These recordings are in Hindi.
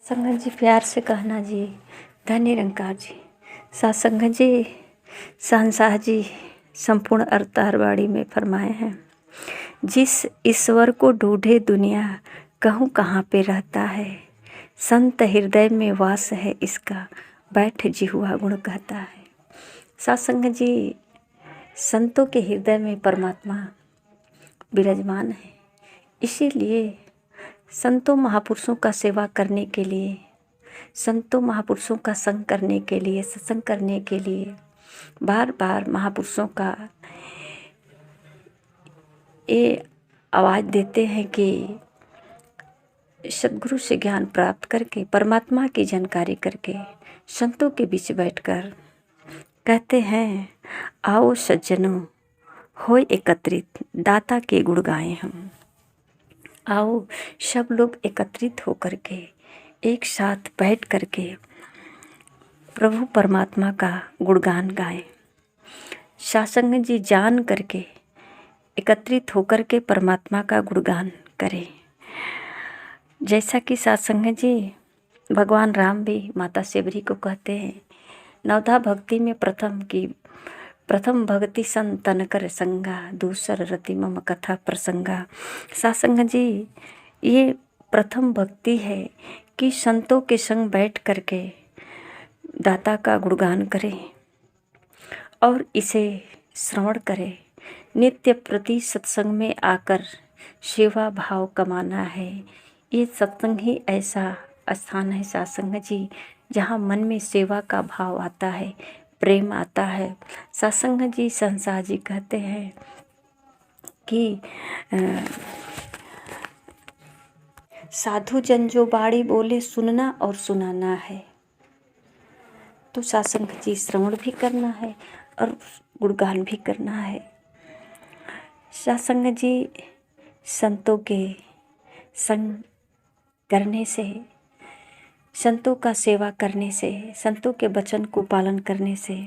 संगत जी प्यार से कहना जी, धन्य निरंकार जी। सात संगत जी, शहंशाह जी संपूर्ण अवतारवाणी में फरमाए हैं, जिस ईश्वर को ढूंढे दुनिया कहूँ कहाँ पे रहता है, संत हृदय में वास है इसका, बैठ जिहुआ गुण कहता है। सात संगत जी, संतों के हृदय में परमात्मा विराजमान है। इसीलिए संतों महापुरुषों का सेवा करने के लिए, संतों महापुरुषों का संग करने के लिए, सत्संग करने के लिए बार बार महापुरुषों का ये आवाज़ देते हैं कि सद्गुरु से ज्ञान प्राप्त करके, परमात्मा की जानकारी करके, संतों के बीच बैठकर कहते हैं, आओ सज्जनों होय एकत्रित, दाता के गुण गाएं हम। आओ सब लोग एकत्रित होकर के एक साथ बैठ करके प्रभु परमात्मा का गुणगान गाएं। सत्संग जी जान करके एकत्रित होकर के परमात्मा का गुणगान करें। जैसा कि सत्संग जी भगवान राम भी माता सेवरी को कहते हैं, नवधा भक्ति में प्रथम भक्ति संतन कर संगा, दूसर रति मम कथा प्रसंगा। सत्संग जी, ये प्रथम भक्ति है कि संतों के संग बैठ करके दाता का गुणगान करें और इसे श्रवण करें। नित्य प्रति सत्संग में आकर सेवा भाव कमाना है। ये सत्संग ही ऐसा स्थान है सत्संग जी, जहाँ मन में सेवा का भाव आता है, प्रेम आता है। सत्संग जी शहंशाह जी कहते हैं कि साधु जन जो बाणी बोले सुनना और सुनाना है। तो सत्संग जी श्रवण भी करना है और गुणगान भी करना है। सत्संग जी संतों के संग करने से, संतों का सेवा करने से, संतों के वचन को पालन करने से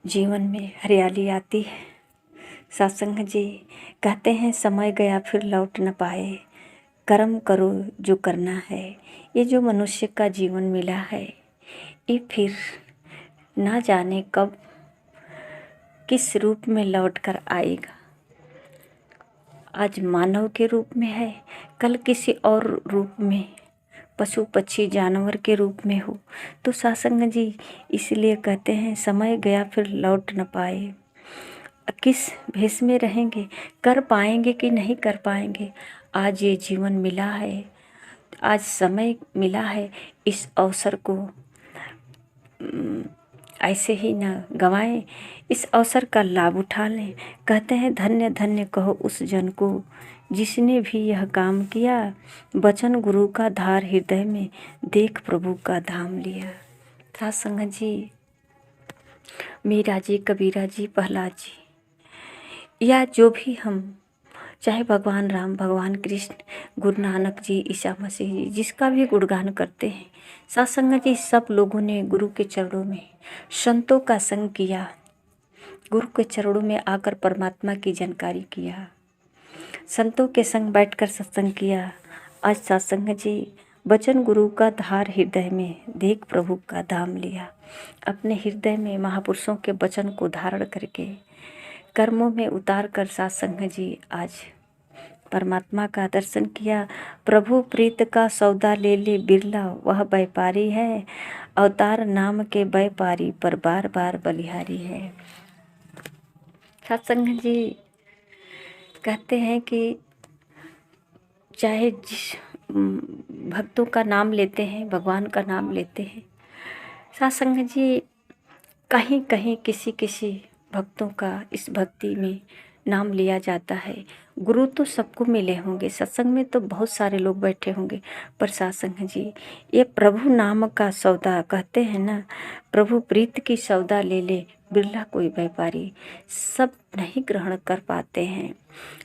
जीवन में हरियाली आती है। सत्संग जी कहते हैं, समय गया फिर लौट न पाए, कर्म करो जो करना है। ये जो मनुष्य का जीवन मिला है, ये फिर ना जाने कब किस रूप में लौट कर आएगा। आज मानव के रूप में है, कल किसी और रूप में, पशु पक्षी जानवर के रूप में हो। तो सत्संग जी इसलिए कहते हैं, समय गया फिर लौट न पाए। किस भेष में रहेंगे, कर पाएंगे कि नहीं कर पाएंगे। आज ये जीवन मिला है, आज समय मिला है, इस अवसर को ऐसे ही न गंवाएं, इस अवसर का लाभ उठा लें। कहते हैं, धन्य धन्य कहो उस जन को जिसने भी यह काम किया, वचन गुरु का धार हृदय में, देख प्रभु का धाम लिया। सत्संग जी, मीरा जी, कबीरा जी, प्रहलाद जी, या जो भी हम, चाहे भगवान राम, भगवान कृष्ण, गुरु नानक जी, ईसा मसीह जी, जिसका भी गुणगान करते हैं। सत्संग जी सब लोगों ने गुरु के चरणों में संतों का संग किया, गुरु के चरणों में आकर परमात्मा की जानकारी किया, संतों के संग बैठकर सत्संग किया। आज सत्संग जी वचन गुरु का धार हृदय में, देख प्रभु का धाम लिया। अपने हृदय में महापुरुषों के वचन को धारण करके कर्मों में उतार कर सत्संग जी आज परमात्मा का दर्शन किया। प्रभु प्रीत का सौदा ले ले बिरला, वह व्यापारी है, अवतार नाम के व्यापारी पर बार बार बलिहारी है। सत्संग जी कहते हैं कि चाहे जिस भक्तों का नाम लेते हैं, भगवान का नाम लेते हैं, सत्संग जी कहीं कहीं किसी किसी भक्तों का इस भक्ति में नाम लिया जाता है। गुरु तो सबको मिले होंगे, सत्संग में तो बहुत सारे लोग बैठे होंगे, पर सत्संग जी ये प्रभु नाम का सौदा कहते हैं ना, प्रभु प्रीत की सौदा ले ले बिरला कोई व्यापारी, सब नहीं ग्रहण कर पाते हैं।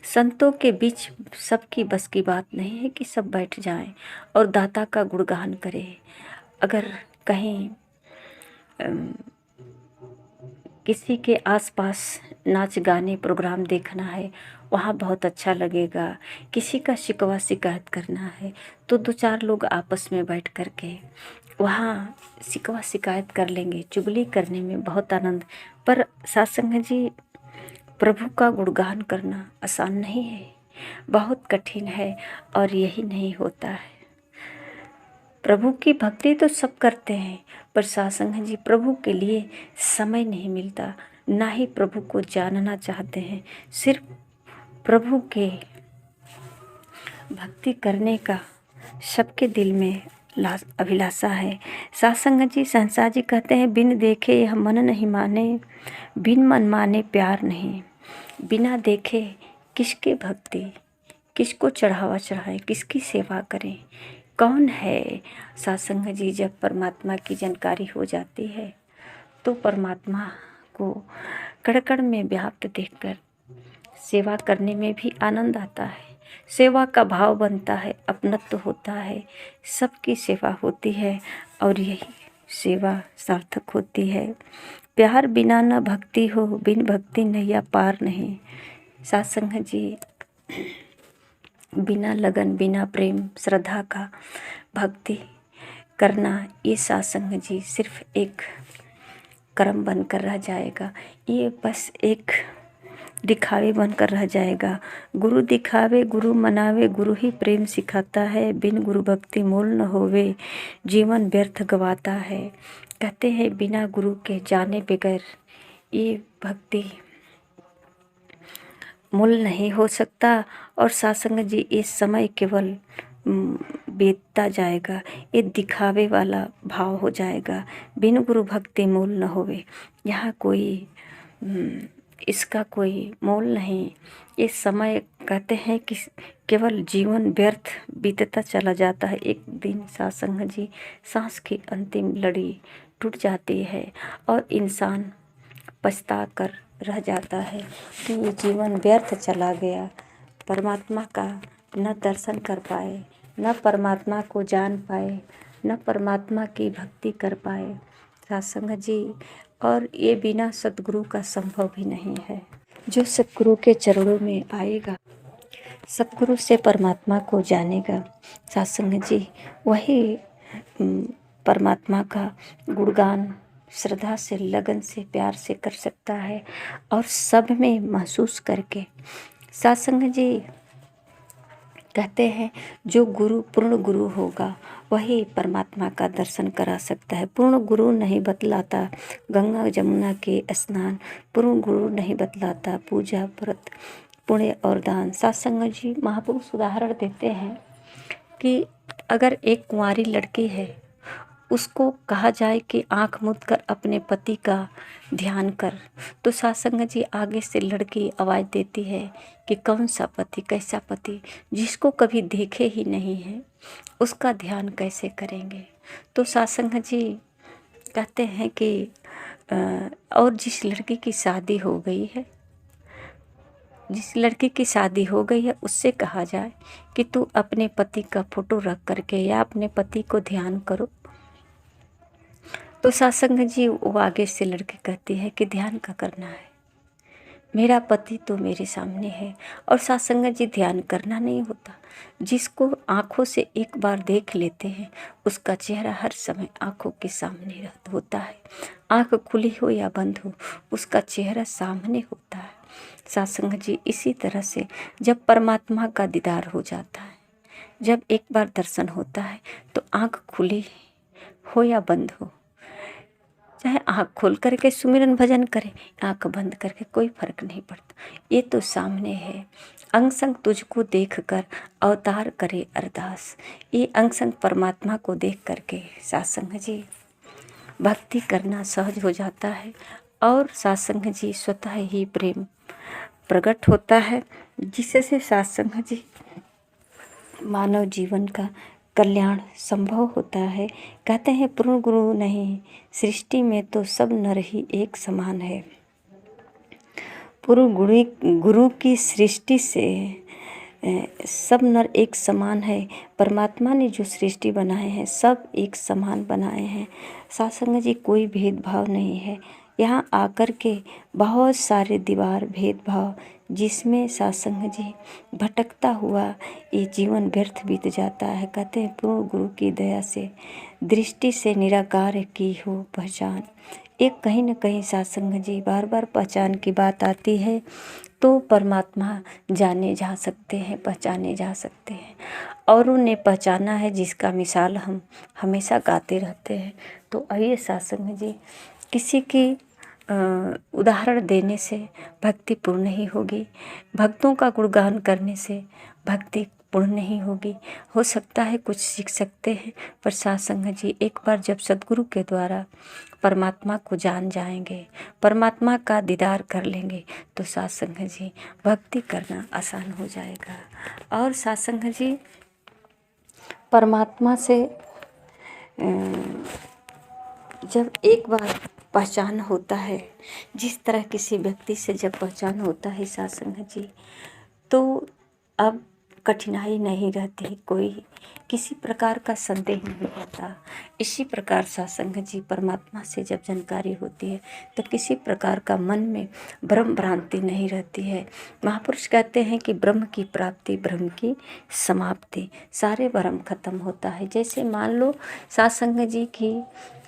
संतों के बीच सबकी बस की बात नहीं है कि सब बैठ जाएं और दाता का गुणगान करें। अगर कहीं किसी के आसपास नाच गाने प्रोग्राम देखना है, वहाँ बहुत अच्छा लगेगा। किसी का शिकवा शिकायत करना है तो 2-4 लोग आपस में बैठ कर के वहाँ शिकवा शिकायत कर लेंगे। चुगली करने में बहुत आनंद। पर सत्संग जी, प्रभु का गुणगान करना आसान नहीं है, बहुत कठिन है और यही नहीं होता है। प्रभु की भक्ति तो सब करते हैं, पर सत्संग जी प्रभु के लिए समय नहीं मिलता, ना ही प्रभु को जानना चाहते हैं। सिर्फ प्रभु के भक्ति करने का सबके दिल में अभिलाषा है। सत्संग जी, संसार जी कहते हैं, बिन देखे यह मन नहीं माने, बिन मन माने प्यार नहीं। बिना देखे किसके भक्ति, किसको चढ़ावा चढ़ाएं, किसकी सेवा करें, कौन है। सत्संग जी, जब परमात्मा की जानकारी हो जाती है तो परमात्मा को कड़ में व्याप्त देखकर सेवा करने में भी आनंद आता है। सेवा का भाव बनता है, अपनत्व होता है, सबकी सेवा होती है और यही सेवा सार्थक होती है। प्यार बिना न भक्ति हो, बिन भक्ति नैया पार नहीं। सत्संग जी, बिना लगन, बिना प्रेम श्रद्धा का भक्ति करना, ये सत्संग जी सिर्फ एक कर्म बनकर रह जाएगा। ये बस एक दिखावे बनकर रह जाएगा। गुरु दिखावे, गुरु मनावे, गुरु ही प्रेम सिखाता है। बिन गुरु भक्ति मोल न होवे, जीवन व्यर्थ गवाता है। कहते हैं बिना गुरु के जाने बगैर ये भक्ति मूल नहीं हो सकता। और सत्संग जी, इस समय केवल बीतता जाएगा, ये दिखावे वाला भाव हो जाएगा। बिन गुरु भक्ति मूल न होवे, यहाँ कोई इसका कोई मोल नहीं। ये समय कहते हैं कि केवल जीवन व्यर्थ बीतता चला जाता है। एक दिन सत्संग जी, सांस की अंतिम लड़ी टूट जाती है और इंसान पछता कर रह जाता है कि ये जीवन व्यर्थ चला गया। परमात्मा का न दर्शन कर पाए, न परमात्मा को जान पाए, न परमात्मा की भक्ति कर पाए सत्संग जी। और ये बिना सतगुरु का संभव भी नहीं है। जो सतगुरु के चरणों में आएगा, सतगुरु से परमात्मा को जानेगा सत्संग जी, वही परमात्मा का गुणगान श्रद्धा से, लगन से, प्यार से कर सकता है। और सब में महसूस करके सत्संग जी कहते हैं, जो गुरु पूर्ण गुरु होगा वही परमात्मा का दर्शन करा सकता है। पूर्ण गुरु नहीं बतलाता गंगा जमुना के स्नान, पूर्ण गुरु नहीं बतलाता पूजा व्रत पुण्य और दान। सत्संग जी महापुरुष उदाहरण देते हैं कि अगर एक कुंवारी लड़की है, उसको कहा जाए कि आँख मूंद कर अपने पति का ध्यान कर, तो सत्संग जी आगे से लड़की आवाज़ देती है कि कौन सा पति, कैसा पति, जिसको कभी देखे ही नहीं है उसका ध्यान कैसे करेंगे। तो सत्संग जी कहते हैं कि और जिस लड़की की शादी हो गई है, जिस लड़की की शादी हो गई है, उससे कहा जाए कि तू अपने पति का फोटो रख करके या अपने पति को ध्यान करो, तो सत्संग जी वो आगे से लड़की कहती है कि ध्यान का करना है, मेरा पति तो मेरे सामने है। और सत्संग जी ध्यान करना नहीं होता, जिसको आँखों से एक बार देख लेते हैं उसका चेहरा हर समय आँखों के सामने होता है। आँख खुली हो या बंद हो, उसका चेहरा सामने होता है। सत्संग जी इसी तरह से जब परमात्मा का दीदार हो जाता है, जब एक बार दर्शन होता है, तो आँख खुली हो या बंद हो, चाहे आँख खोल करके सुमिरन भजन करे, आँख बंद करके, कोई फर्क नहीं पड़ता, ये तो सामने है। अंग संग तुझको देख कर अवतार करे अरदास। ये अंग संग परमात्मा को देख करके सत्संग जी भक्ति करना सहज हो जाता है और सत्संग जी स्वतः ही प्रेम प्रकट होता है, जिससे सत्संग जी मानव जीवन का कल्याण संभव होता है। कहते हैं पूर्ण गुरु नहीं, सृष्टि में तो सब नर ही एक समान है। पूर्ण गुरु की सृष्टि से सब नर एक समान है। परमात्मा ने जो सृष्टि बनाए हैं सब एक समान बनाए हैं। सत्संग जी कोई भेदभाव नहीं है। यहाँ आकर के बहुत सारे दीवार भेदभाव जिसमें सत्संग जी भटकता हुआ ये जीवन व्यर्थ बीत जाता है। कहते हैं पूर्ण गुरु की दया से दृष्टि से निराकार की हो पहचान। एक कहीं न कहीं सत्संग जी बार बार पहचान की बात आती है तो परमात्मा जाने जा सकते हैं, पहचाने जा सकते हैं। और उन्हें पहचाना है जिसका मिसाल हम हमेशा गाते रहते हैं। तो आइए सत्संग जी, किसी की उदाहरण देने से भक्ति पूर्ण नहीं होगी, भक्तों का गुणगान करने से भक्ति पूर्ण नहीं होगी। हो सकता है कुछ सीख सकते हैं, पर सत्संग जी एक बार जब सदगुरु के द्वारा परमात्मा को जान जाएंगे, परमात्मा का दीदार कर लेंगे, तो सत्संग जी भक्ति करना आसान हो जाएगा। और सत्संग जी परमात्मा से जब एक बार पहचान होता है, जिस तरह किसी व्यक्ति से जब पहचान होता है सत्संग जी, तो अब कठिनाई नहीं रहती, कोई किसी प्रकार का संदेह नहीं होता। इसी प्रकार सत्संग जी परमात्मा से जब जानकारी होती है तो किसी प्रकार का मन में भ्रम भ्रांति नहीं रहती है। महापुरुष कहते हैं कि ब्रह्म की प्राप्ति ब्रह्म की समाप्ति, सारे भ्रम खत्म होता है। जैसे मान लो सत्संग जी की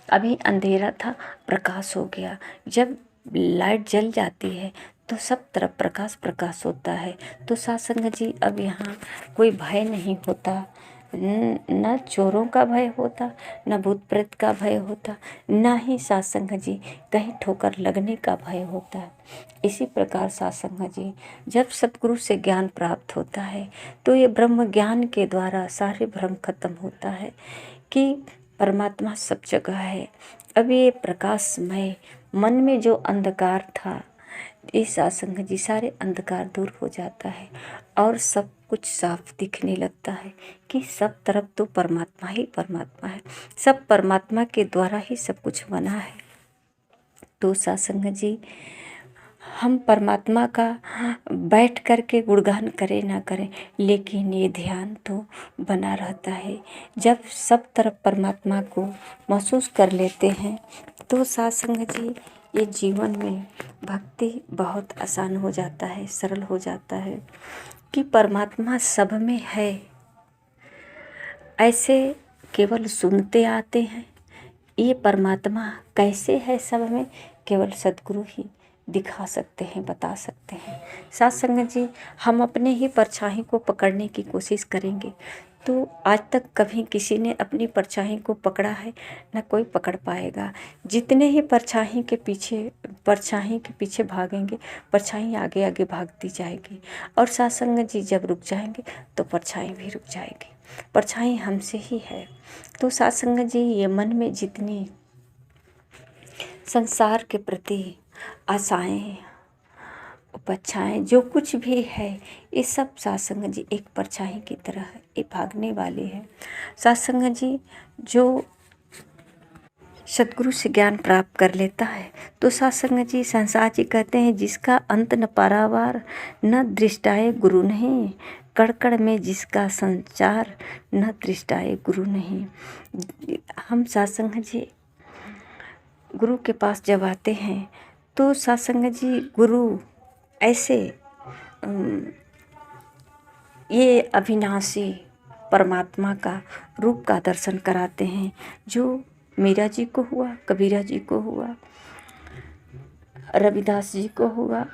अभी अंधेरा था, प्रकाश हो गया। जब लाइट जल जाती है तो सब तरफ प्रकाश प्रकाश होता है। तो सत्संग जी अब यहाँ कोई भय नहीं होता, न चोरों का भय होता, न भूत प्रेत का भय होता, न ही सत्संग जी कहीं ठोकर लगने का भय होता है। इसी प्रकार सत्संग जी जब सतगुरु से ज्ञान प्राप्त होता है तो ये ब्रह्म ज्ञान के द्वारा सारे भ्रम खत्म होता है कि परमात्मा सब जगह है। अब ये प्रकाशमय मन में जो अंधकार था, इस सत्संग जी सारे अंधकार दूर हो जाता है और सब कुछ साफ दिखने लगता है कि सब तरफ तो परमात्मा ही परमात्मा है, सब परमात्मा के द्वारा ही सब कुछ बना है। तो सत्संग जी हम परमात्मा का बैठ कर के गुणगान करें ना करें, लेकिन ये ध्यान तो बना रहता है। जब सब तरफ परमात्मा को महसूस कर लेते हैं तो सत्संग जी ये जीवन में भक्ति बहुत आसान हो जाता है, सरल हो जाता है कि परमात्मा सब में है। ऐसे केवल सुनते आते हैं, ये परमात्मा कैसे है सब में, केवल सद्गुरु ही दिखा सकते हैं, बता सकते हैं। सत्संग जी हम अपने ही परछाई को पकड़ने की कोशिश करेंगे तो आज तक कभी किसी ने अपनी परछाई को पकड़ा है न कोई पकड़ पाएगा। जितने ही परछाई के पीछे भागेंगे, परछाई आगे आगे भागती जाएगी। और सत्संग जी जब रुक जाएंगे तो परछाई भी रुक जाएगी, परछाई हमसे ही है। तो सत्संग जी ये मन में जितनी संसार के प्रति आशाएं उपेक्षाएं जो कुछ भी है, ये सब सत्संग जी एक परछाई की तरह है, ये भागने वाली है। सत्संग जी जो सतगुरु से ज्ञान प्राप्त कर लेता है तो सत्संग जी संसार जी कहते हैं जिसका अंत न पारावार, न दृष्टाए गुरु नहीं, कड़कड़ में जिसका संचार, न दृष्टाए गुरु नहीं। हम सत्संग जी गुरु के पास जब आते हैं तो सत्संग जी गुरु ऐसे ये अविनाशी परमात्मा का रूप का दर्शन कराते हैं जो मीरा जी को हुआ, कबीरा जी को हुआ, रविदास जी को हुआ,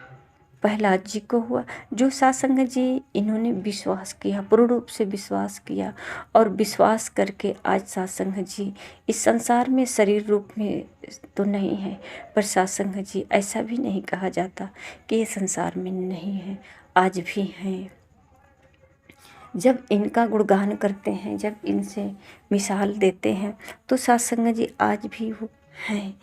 प्रहलाद जी को हुआ। जो सत्संग जी इन्होंने विश्वास किया, पूर्ण रूप से विश्वास किया और विश्वास करके आज सत्संग जी इस संसार में शरीर रूप में तो नहीं है, पर सत्संग जी ऐसा भी नहीं कहा जाता कि ये संसार में नहीं है, आज भी हैं। जब इनका गुणगान करते हैं, जब इनसे मिसाल देते हैं तो सत्संग जी आज भी वो हैं।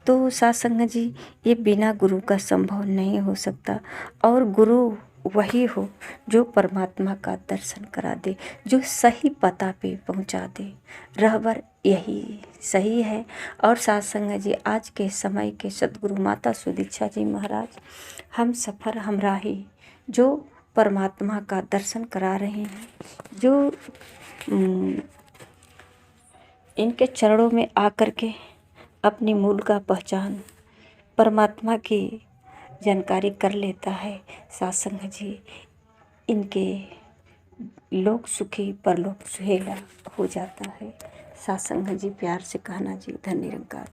तो सत्संग जी ये बिना गुरु का संभव नहीं हो सकता और गुरु वही हो जो परमात्मा का दर्शन करा दे, जो सही पता पे पहुंचा दे। रहबर यही सही है। और सत्संग जी आज के समय के सद्गुरु माता सुदीक्षा जी महाराज हम सफ़र हमराही जो परमात्मा का दर्शन करा रहे हैं, जो इनके चरणों में आकर के अपनी मूल का पहचान, परमात्मा की जानकारी कर लेता है सत्संग जी, इनके लोक सुखी परलोक सुहेला हो जाता है। सत्संग जी प्यार से कहना जी। धन्य निरंकार।